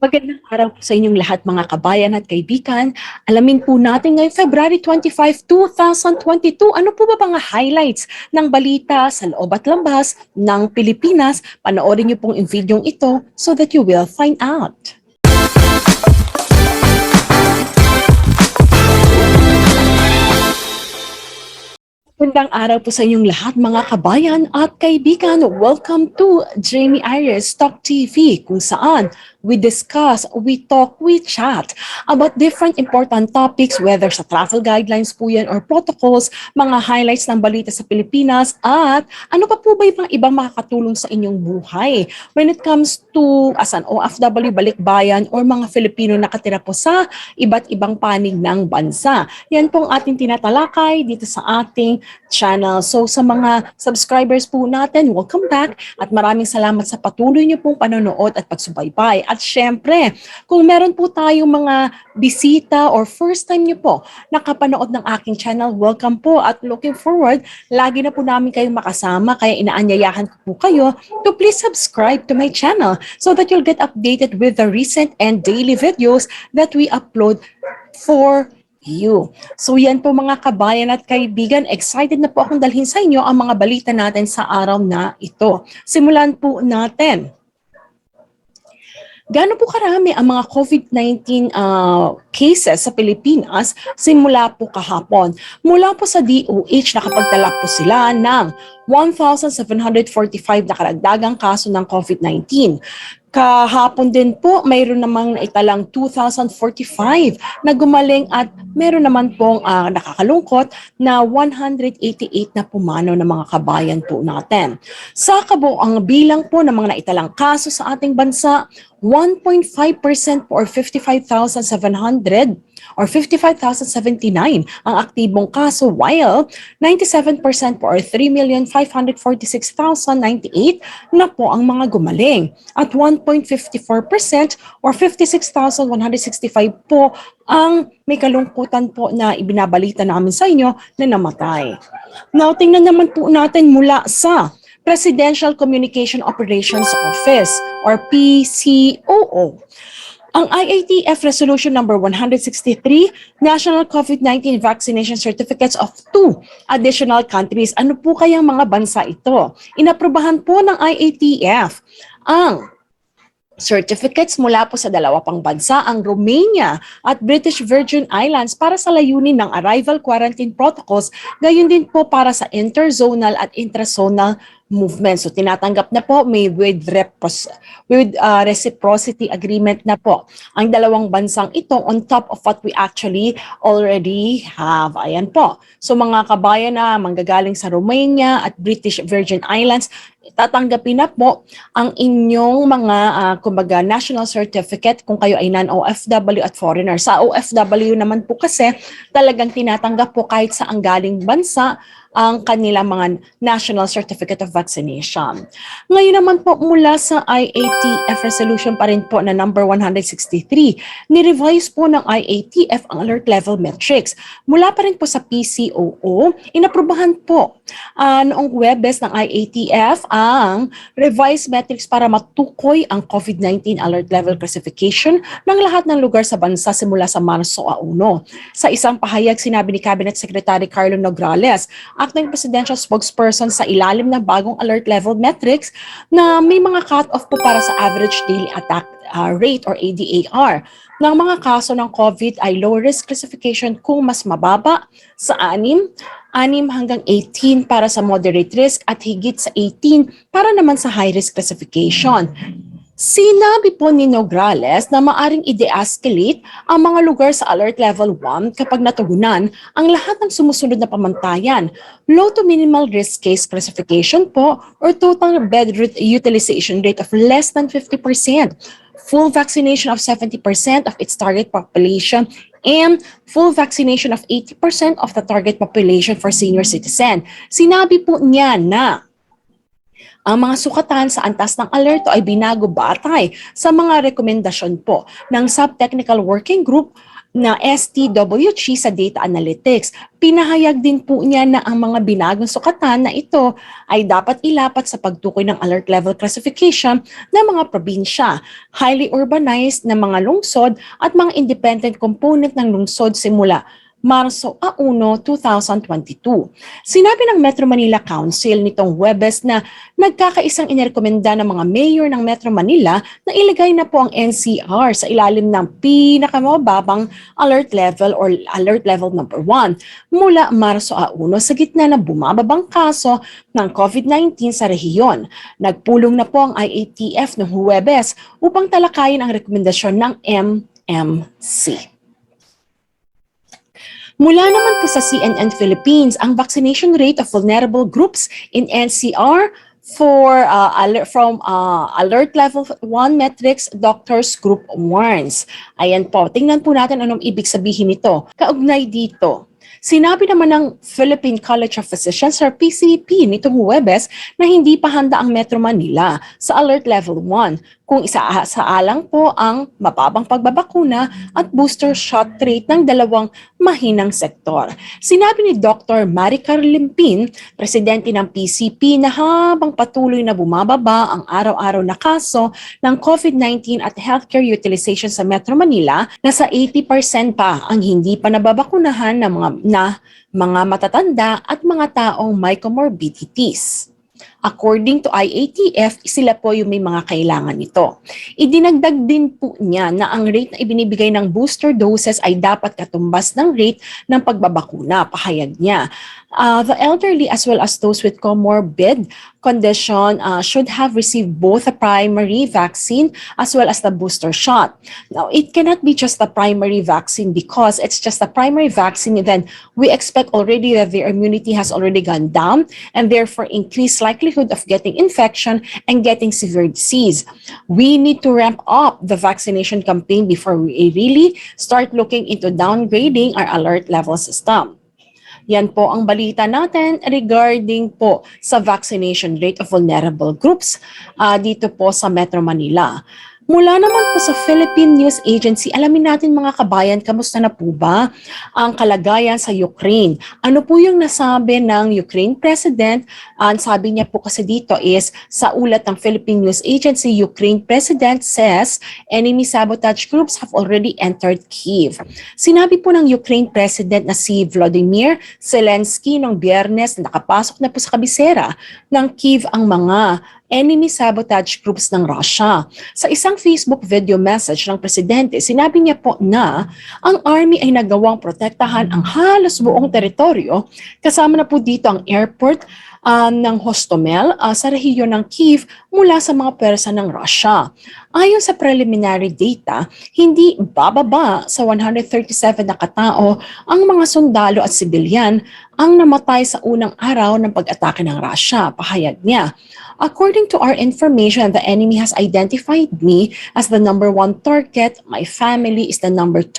Magandang araw po sa inyong lahat mga kabayan at kaibigan. Alamin po natin ngayong February 25, 2022, ano po ba mga highlights ng balita sa loob at labas ng Pilipinas? Panoorin niyo pong video ito so that you will find out. Magandang araw po sa inyong lahat mga kabayan at kaibigan. Welcome to Jamey Iris TALK TV, kung saan we discuss, we talk, we chat about different important topics, whether sa travel guidelines po yan or protocols, mga highlights ng balita sa Pilipinas, at ano pa po ba yung ibang makakatulong sa inyong buhay when it comes to as an OFW, balikbayan, or mga Filipino nakatira po sa iba't ibang panig ng bansa. Yan pong ating tinatalakay dito sa ating channel. So sa mga subscribers po natin, welcome back at maraming salamat sa patuloy niyo pong panonood at pagsubaybay. At syempre, kung meron po tayong mga bisita or first time niyo po nakapanood ng aking channel, welcome po at looking forward. Lagi na po namin kayong makasama, kaya inaanyayahan ko po kayo to please subscribe to my channel so that you'll get updated with the recent and daily videos that we upload for you. So yan po mga kabayan at kaibigan, excited na po akong dalhin sa inyo ang mga balita natin sa araw na ito. Simulan po natin. Gaano po karami ang mga COVID-19 cases sa Pilipinas simula po kahapon? Mula po sa DOH, nakapagtala po sila ng 1,745 na karagdagang kaso ng COVID-19. Kahapon din po, mayroon namang naitalang 2,045 na gumaling at mayroon naman pong nakakalungkot na 188 na pumanaw ng mga kabayan po natin. Sa kabuang bilang po ng mga naitalang kaso sa ating bansa, 1.5% or 55,700 or 55,079 ang aktibong kaso, while 97% po or 3,546,098 na po ang mga gumaling. At 1.54% or 56,165 po ang may kalungkutan po na ibinabalita namin sa inyo na namatay. Now, tingnan naman po natin mula sa Presidential Communication Operations Office or PCOO. Ang IATF Resolution number 163, National COVID-19 Vaccination Certificates of 2 additional countries. Ano po kayang mga bansa ito? Inaprubahan po ng IATF ang certificates mula po sa dalawa pang bansa, ang Romania at British Virgin Islands, para sa layunin ng arrival quarantine protocols, gayon din po para sa interzonal at intrazonal movement. So tinatanggap na po, may with reciprocity agreement na po ang dalawang bansang ito on top of what we actually already have. Ayan po. So mga kabayan na manggagaling sa Romania at British Virgin Islands, tatanggapin na po ang inyong mga kumbaga national certificate kung kayo ay non-OFW at foreigner. Sa OFW naman po kasi talagang tinatanggap po kahit sa ang galing bansa ang kanilang mga National Certificate of Vaccination. Ngayon naman po mula sa IATF resolution pa rin po na number 163, ni-revise po ng IATF ang alert level metrics. Mula pa rin po sa PCOO, inaprubahan po noong Webes ng IATF ang revised metrics para matukoy ang COVID-19 alert level classification ng lahat ng lugar sa bansa simula sa Marso 1. Sa isang pahayag, sinabi ni Cabinet Secretary Carlo Nograles, acting presidential spokesperson, sa ilalim ng bagong alert level metrics na may mga cut-off po para sa average daily attack rate or ADAR ng mga kaso ng COVID ay low risk classification kung mas mababa sa 6 hanggang 18 para sa moderate risk at higit sa 18 para naman sa high risk classification. Sinabi po ni Nograles na maaring i-de-escalate ang mga lugar sa alert level 1 kapag natugunan ang lahat ng sumusunod na pamantayan. Low to minimal risk case classification po or total bed utilization rate of less than 50%, full vaccination of 70% of its target population, and full vaccination of 80% of the target population for senior citizen. Sinabi po niya na Ang mga sukatan sa antas ng alerto ay binago batay sa mga rekomendasyon po ng Sub-Technical Working Group na STWG sa Data Analytics. Pinahayag din po niya na ang mga binagong sukatan na ito ay dapat ilapat sa pagtukoy ng alert level classification ng mga probinsya, highly urbanized na mga lungsod at mga independent component ng lungsod simula Marso 1, 2022. Sinabi ng Metro Manila Council nitong Huwebes na nagkakaisang inirekomenda ng mga mayor ng Metro Manila na ilagay na po ang NCR sa ilalim ng pinakamababang alert level or alert level number 1 mula Marso 1 sa gitna ng bumababang kaso ng COVID-19 sa rehiyon. Nagpulong na po ang IATF noong Huwebes upang talakayin ang rekomendasyon ng MMC. Mula naman po sa CNN Philippines, ang vaccination rate of vulnerable groups in NCR from alert level 1 metrics, doctors group warns. Ayan po, tingnan po natin anong ibig sabihin nito. Kaugnay dito, sinabi naman ng Philippine College of Physicians or PCP nitong Huwebes na hindi pa handa ang Metro Manila sa alert level 1 kung isaalang po ang mababang pagbabakuna at booster shot rate ng dalawang mahinang sektor. Sinabi ni Dr. Maricar Limpin, presidente ng PCP, na habang patuloy na bumababa ang araw-araw na kaso ng COVID-19 at healthcare utilization sa Metro Manila, nasa 80% pa ang hindi pa nababakunahan ng mga matatanda at mga taong may comorbidities. According to IATF, sila po yung may mga kailangan nito. Idinagdag din po niya na ang rate na ibinibigay ng booster doses ay dapat katumbas ng rate ng pagbabakuna, pahayag niya. The elderly as well as those with comorbid condition should have received both the primary vaccine as well as the booster shot. Now, it cannot be just the primary vaccine because it's just the primary vaccine, then we expect already that their immunity has already gone down and therefore increased likelihood of getting infection and getting severe disease. We need to ramp up the vaccination campaign before we really start looking into downgrading our alert level system. Yan po ang balita natin regarding po sa vaccination rate of vulnerable groups dito po sa Metro Manila. Mula naman po sa Philippine News Agency, alamin natin mga kabayan, kamusta na po ba ang kalagayan sa Ukraine? Ano po yung nasabi ng Ukraine President? Ang sabi niya po kasi dito is, sa ulat ng Philippine News Agency, Ukraine President says enemy sabotage groups have already entered Kyiv. Sinabi po ng Ukraine President na si Volodymyr Zelensky noong Biyernes na nakapasok na po sa kabisera ng Kyiv ang mga enemy sabotage groups ng Russia. Sa isang Facebook video message ng presidente, sinabi niya po na ang army ay nagawang protektahan ang halos buong teritoryo, kasama na po dito ang airport ng Hostomel sa rehiyon ng Kyiv mula sa mga pwersa ng Russia. Ayon sa preliminary data, hindi bababa sa 137 na katao ang mga sundalo at sibilyan ang namatay sa unang araw ng pag-atake ng Russia, pahayag niya. According to our information, the enemy has identified me as the #1 target. My family is the #2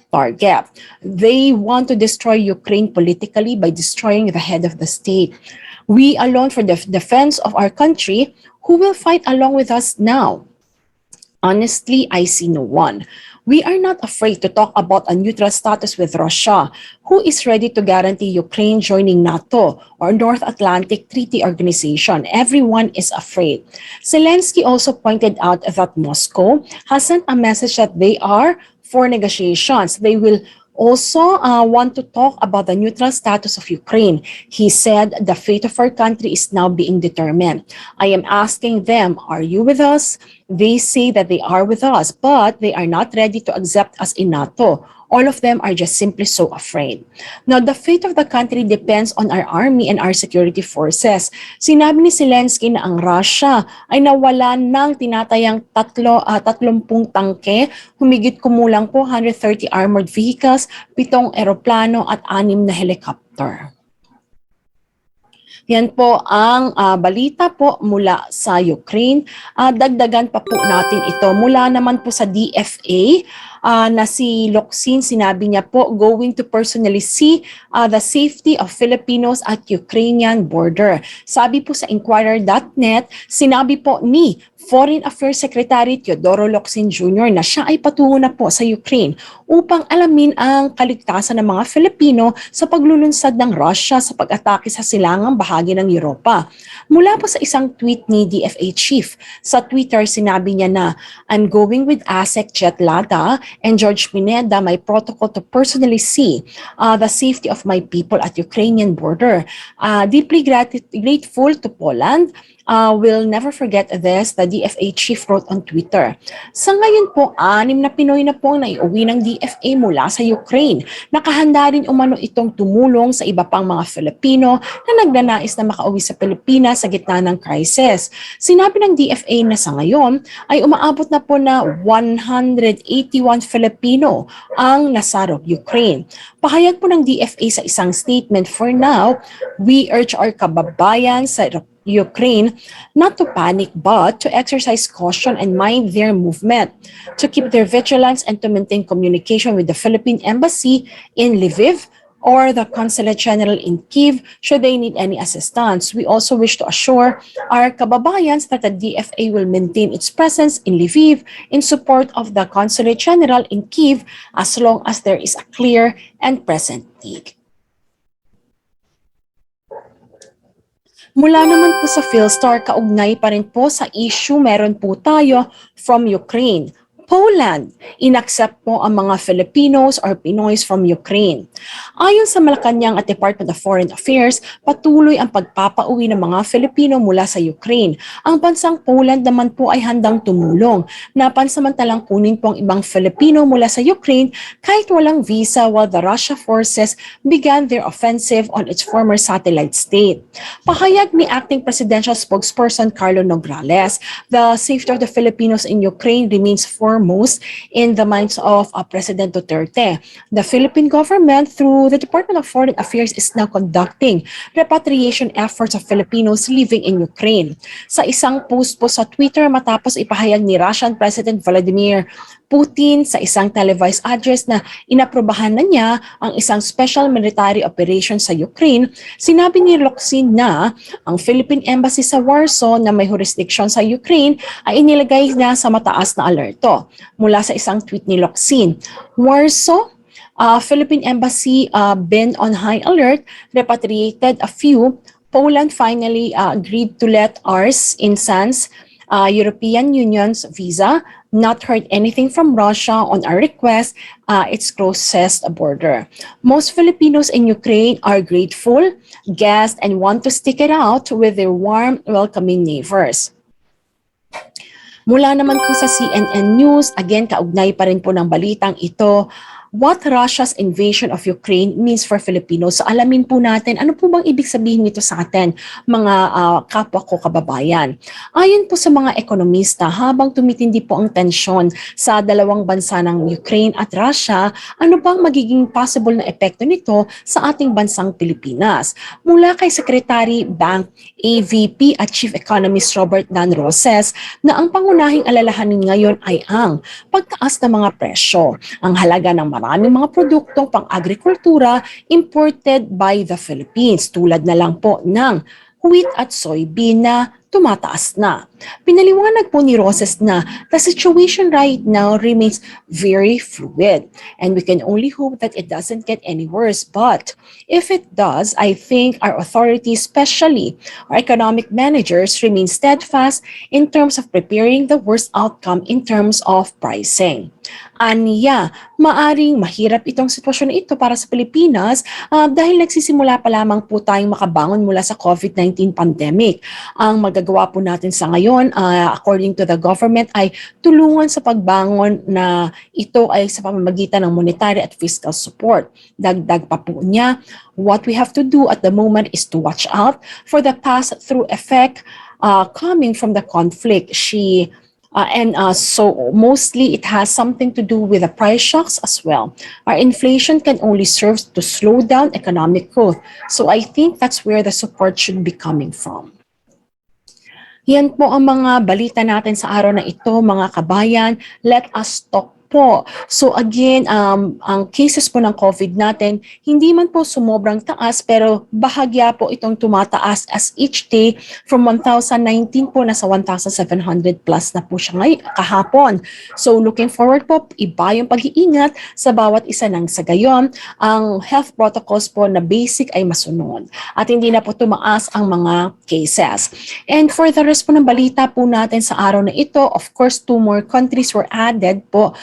target. They want to destroy Ukraine politically by destroying the head of the state. We alone for the defense of our country, who will fight along with us now? Honestly, I see no one. We are not afraid to talk about a neutral status with Russia, who is ready to guarantee Ukraine joining NATO or North Atlantic Treaty Organization. Everyone is afraid. Zelensky also pointed out that Moscow has sent a message that they are for negotiations. They will also want to talk about the neutral status of Ukraine. He said the fate of our country is now being determined. I am asking them, are you with us? They say that they are with us, but they are not ready to accept us in NATO. All of them are just simply so afraid. Now, the fate of the country depends on our army and our security forces. Sinabi ni Zelensky na ang Russia ay nawalan ng tinatayang 30 tangke, humigit kumulang po 130 armored vehicles, 7 eroplano at 6 na helicopter. Yan po ang balita po mula sa Ukraine. Dagdagan pa po natin ito mula naman po sa DFA na si Locsin, sinabi niya po going to personally see the safety of Filipinos at Ukrainian border. Sabi po sa Inquirer.net, sinabi po ni Foreign Affairs Secretary Teodoro Locsin Jr. na siya ay patungo na po sa Ukraine upang alamin ang kaligtasan ng mga Filipino sa paglulunsad ng Russia sa pag-atake sa silangang bahagi ng Europa. Mula po sa isang tweet ni DFA Chief, sa Twitter sinabi niya na, I'm going with ASEC Jet Lada and George Pineda, my protocol to personally see the safety of my people at Ukrainian border. Deeply grateful to Poland. Will never forget this, the DFA chief wrote on Twitter. Sa ngayon po, 6 na Pinoy na po ang naiuwi ng DFA mula sa Ukraine. Nakahanda rin umano itong tumulong sa iba pang mga Filipino na nagnanais na makauwi sa Pilipinas sa gitna ng crisis. Sinabi ng DFA na sa ngayon ay umaabot na po na 181 Filipino ang nasarog Ukraine. Pahayag po ng DFA sa isang statement, for now, we urge our kababayan sa Ukraine not to panic but to exercise caution and mind their movement, to keep their vigilance and to maintain communication with the Philippine Embassy in Lviv or the Consulate General in Kyiv should they need any assistance. We also wish to assure our kababayans that the DFA will maintain its presence in Lviv in support of the Consulate General in Kyiv as long as there is a clear and present need. Mula naman po sa Philstar, kaugnay pa rin po sa issue, meron po tayo from Ukraine. Poland, inaccept po ang mga Filipinos or Pinoys from Ukraine. Ayon sa Malacanang at Department of Foreign Affairs, patuloy ang pagpapauwi ng mga Filipino mula sa Ukraine. Ang bansang Poland naman po ay handang tumulong na pansamantalang kunin po ang ibang Filipino mula sa Ukraine kahit walang visa while the Russia forces began their offensive on its former satellite state. Pahayag ni Acting Presidential Spokesperson Carlo Nograles, the safety of the Filipinos in Ukraine remains foremost in the minds of President Duterte. The Philippine government, through the Department of Foreign Affairs, is now conducting repatriation efforts of Filipinos living in Ukraine. Sa isang post po sa Twitter matapos ipahayag ni Russian President Vladimir Putin sa isang televised address na inaprobahan na niya ang isang special military operation sa Ukraine, sinabi ni Locsin na ang Philippine Embassy sa Warsaw na may jurisdiction sa Ukraine ay inilagay na sa mataas na alerto. Mula sa isang tweet ni Locsin, Warsaw, Philippine Embassy been on high alert, repatriated a few. Poland finally agreed to let ours in sans European Union's visa, not heard anything from Russia on our request, its closest border. Most Filipinos in Ukraine are grateful, guests, and want to stick it out with their warm, welcoming neighbors. Mula naman po sa CNN News, again, kaugnay pa rin po ng balitang ito, what Russia's invasion of Ukraine means for Filipinos. So alamin po natin, ano po bang ibig sabihin nito sa atin, mga kapwa ko kababayan. Ayon po sa mga ekonomista, habang tumitindi po ang tensyon sa dalawang bansa ng Ukraine at Russia, ano bang magiging possible na epekto nito sa ating bansang Pilipinas? Mula kay Secretary Bank, AVP at Chief Economist Robert Dan Roses, na ang pangunahing alalahanin ngayon ay ang pagtaas ng mga presyo, ang halaga ng maraming mga produktong pang-agrikultura imported by the Philippines, tulad na lang po ng wheat at soybean na tumataas na. Pinaliwanag po ni Roses na the situation right now remains very fluid and we can only hope that it doesn't get any worse. But if it does, I think our authorities, especially our economic managers, remain steadfast in terms of preparing the worst outcome in terms of pricing. Aniya, maaring mahirap itong sitwasyon na ito para sa Pilipinas dahil nagsisimula pa lamang po tayong makabangon mula sa COVID-19 pandemic. Ang magagawa po natin sa ngayon, according to the government, ay tulungan sa pagbangon na ito ay sa pamamagitan ng monetary at fiscal support. Dagdag pa po niya, what we have to do at the moment is to watch out for the pass-through effect coming from the conflict. She So mostly it has something to do with the price shocks as well. Our inflation can only serve to slow down economic growth. So I think that's where the support should be coming from. Yan po ang mga balita natin sa araw na ito, mga kabayan. Let us talk po. So again, ang cases po ng COVID natin, hindi man po sumobrang taas pero bahagya po itong tumataas as each day from 1,019 po nasa 1,700 plus na po siya kahapon. So looking forward po, iba yung pag-iingat sa bawat isa ng sa gayon. Ang health protocols po na basic ay masunod at hindi na po tumaas ang mga cases. And for the rest po ng balita po natin sa araw na ito, of course, 2 more countries were added po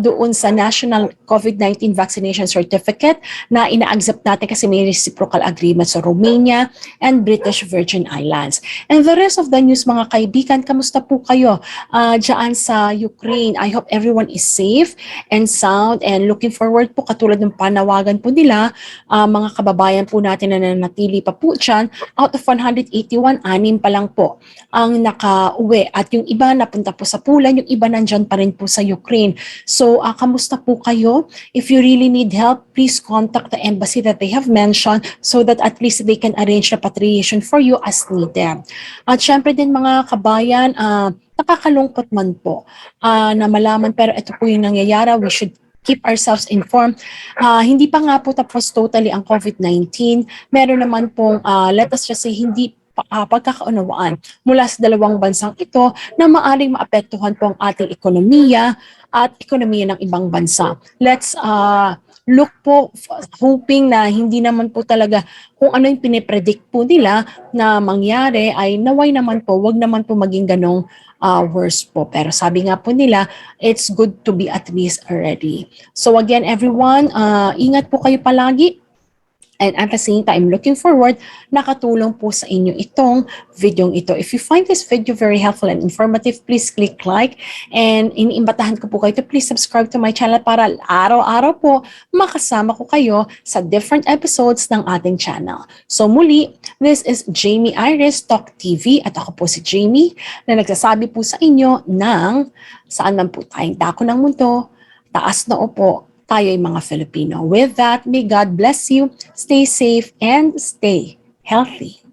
doon sa National COVID-19 Vaccination Certificate na ina-accept natin kasi may reciprocal agreement sa Romania and British Virgin Islands. And the rest of the news, mga kaibigan, kamusta po kayo dyan sa Ukraine? I hope everyone is safe and sound and looking forward po katulad ng panawagan po nila, mga kababayan po natin na nanatili pa po dyan. Out of 181, 6 pa lang po ang nakauwi at yung iba napunta po sa Poland, yung iba nandyan pa rin po sa Ukraine. So, kamusta po kayo? If you really need help, please contact the embassy that they have mentioned so that at least they can arrange repatriation for you as needed. At syempre din mga kabayan, nakakalungkot man po na malaman pero ito po yung nangyayari. We should keep ourselves informed. Hindi pa nga po tapos totally ang COVID-19. Meron naman pong, let us just say, hindi pagkakaunawaan mula sa dalawang bansang ito na maaring maapektuhan po ang ating ekonomiya at ekonomiya ng ibang bansa. Let's look po, hoping na hindi naman po talaga kung ano yung pinipredict po nila na mangyari ay naway naman po, wag naman po maging ganong worse po. Pero sabi nga po nila, it's good to be at least ready. So again, everyone, ingat po kayo palagi. And at the same time, looking forward, nakatulong po sa inyo itong video ito. If you find this video very helpful and informative, please click like. And iniimbatahan ko po kayo to please subscribe to my channel para araw-araw po makasama ko kayo sa different episodes ng ating channel. So muli, this is Jamey Iris TALK TV at ako po si Jamey na nagsasabi po sa inyo ng saan man po tayong dako ng mundo, taas na upo, tayo'y mga Filipino. With that, may God bless you, stay safe, and stay healthy.